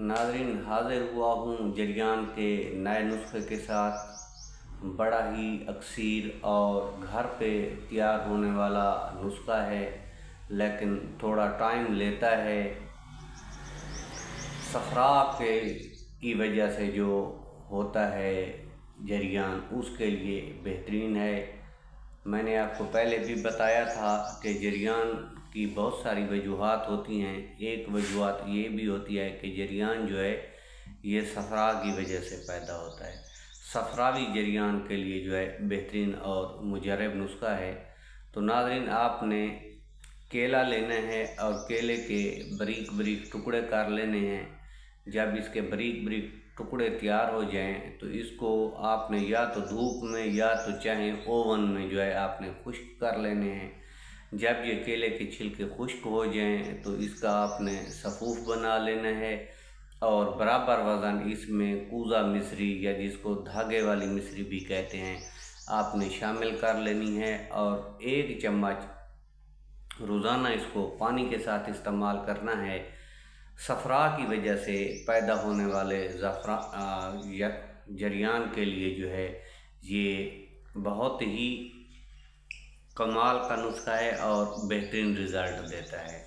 ناظرین، حاضر ہوا ہوں جریان کے نئے نسخے کے ساتھ۔ بڑا ہی اکثیر اور گھر پہ تیار ہونے والا نسخہ ہے، لیکن تھوڑا ٹائم لیتا ہے۔ صفرا کی وجہ سے جو ہوتا ہے جریان، اس کے لیے بہترین ہے۔ میں نے آپ کو پہلے بھی بتایا تھا کہ جریان کی بہت ساری وجوہات ہوتی ہیں۔ ایک وجوہات یہ بھی ہوتی ہے کہ جریان جو ہے یہ صفرا کی وجہ سے پیدا ہوتا ہے۔ صفراوی جریان کے لیے جو ہے بہترین اور مجرب نسخہ ہے۔ تو ناظرین، آپ نے کیلا لینا ہے اور کیلے کے باریک باریک ٹکڑے کر لینے ہیں۔ جب اس کے باریک باریک ٹکڑے تیار ہو جائیں تو اس کو آپ نے یا تو دھوپ میں یا تو چاہے اوون میں جو ہے آپ نے خشک کر لینے ہیں۔ جب یہ کیلے کے چھلکے خشک ہو جائیں تو اس کا آپ نے صفوف بنا لینا ہے، اور برابر وزن اس میں کوزہ مصری یا جس کو دھاگے والی مصری بھی کہتے ہیں آپ نے شامل کر لینی ہے، اور 1 چمچ روزانہ اس کو پانی کے ساتھ استعمال کرنا ہے۔ صفرا کی وجہ سے پیدا ہونے والے جریان کے لیے جو ہے یہ بہت ہی کمال کا نسخہ ہے اور بہترین رزلٹ دیتا ہے۔